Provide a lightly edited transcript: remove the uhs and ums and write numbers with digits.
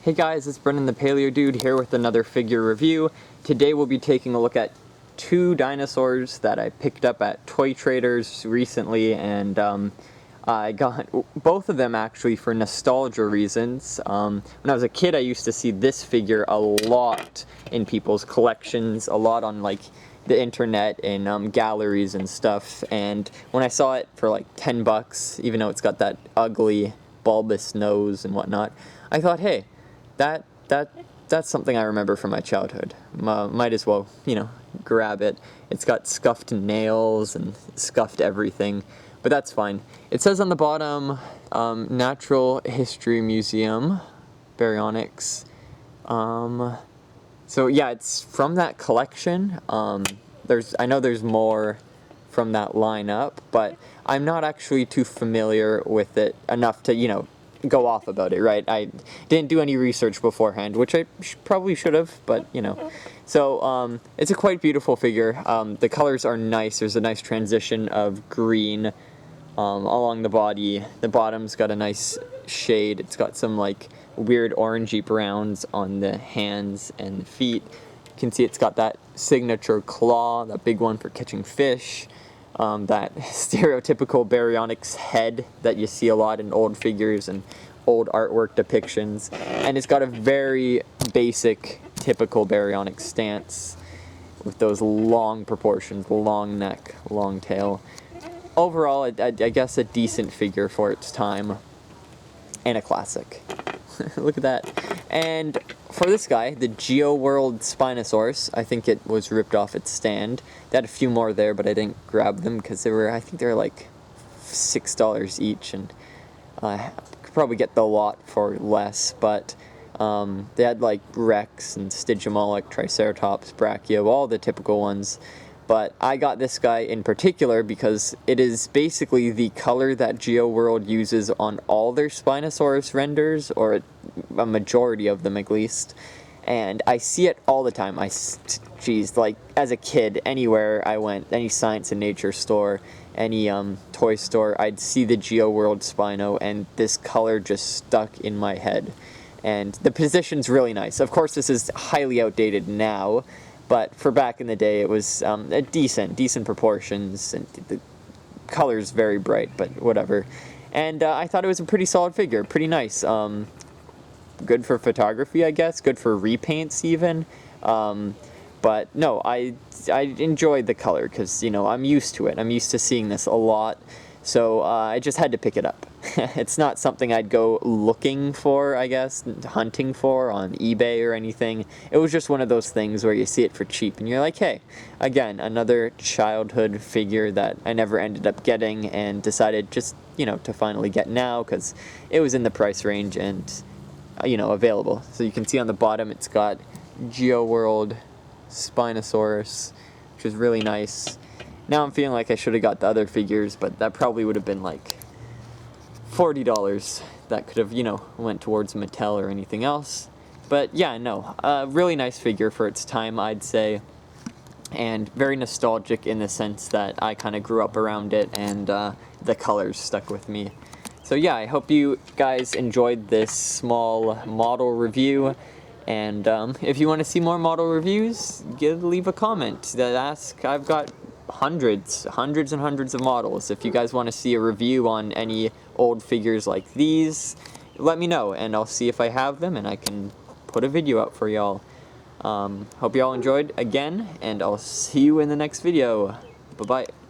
Hey guys, it's Brendan the Paleo Dude here with another figure review. Today we'll be taking a look at two dinosaurs that I picked up at Toy Traders recently, and I got both of them actually for nostalgia reasons. When I was a kid, I used to see this figure a lot in people's collections, a lot on like the internet and galleries and stuff, and when I saw it for like 10 bucks, even though it's got that ugly bulbous nose and whatnot, I thought, hey, that's something I remember from my childhood. Might as well, grab it. It's got scuffed nails and scuffed everything, but that's fine. It says on the bottom, Natural History Museum, Baryonyx. So yeah, it's from that collection. I know there's more from that lineup, but I'm not actually too familiar with it enough to, go off about it, right? I didn't do any research beforehand, which I probably should have, but So it's a quite beautiful figure. The colors are nice. There's a nice transition of green along the body. The bottom's got a nice shade. It's got some like weird orangey browns on the hands and the feet. You can see it's got that signature claw, that big one for catching fish. That stereotypical Baryonyx head that you see a lot in old figures and old artwork depictions, and it's got a very basic, typical Baryonyx stance with those long proportions, long neck, long tail. Overall, I guess a decent figure for its time, and a classic. Look at that. And for this guy, the Geolworld Spinosaurus, I think it was ripped off its stand. They had a few more there, but I didn't grab them because I think they were like $6 each, and I could probably get the lot for less, but they had like Rex and Stygimoloch, Triceratops, Brachio, all the typical ones. But I got this guy in particular because it is basically the color that Geoworld uses on all their Spinosaurus renders, or a majority of them at least. And I see it all the time. Like as a kid, anywhere I went, any science and nature store, any toy store, I'd see the Geoworld Spino, and this color just stuck in my head. And the position's really nice. Of course, this is highly outdated now, but for back in the day, it was decent proportions, and the color's very bright, but whatever. And I thought it was a pretty solid figure, pretty nice. Good for photography, I guess. Good for repaints, even. But no, I enjoyed the color because I'm used to it. I'm used to seeing this a lot, so I just had to pick it up. It's not something I'd go looking for, I guess, hunting for on eBay or anything. It was just one of those things where you see it for cheap and you're like, hey, again, another childhood figure that I never ended up getting, and decided just, to finally get now because it was in the price range and, available. So you can see on the bottom it's got Geoworld Spinosaurus, which is really nice. Now I'm feeling like I should have got the other figures, but that probably would have been like $40 that could have, went towards Mattel or anything else. But yeah, no, really nice figure for its time, I'd say, and very nostalgic in the sense that I kind of grew up around it, and the colors stuck with me. So yeah, I hope you guys enjoyed this small model review, and if you want to see more model reviews, leave a comment that asks. I've got hundreds and hundreds of models. If you guys want to see a review on any old figures like these, let me know, and I'll see if I have them and I can put a video up for y'all. Hope y'all enjoyed again, and I'll see you in the next video. Bye-bye.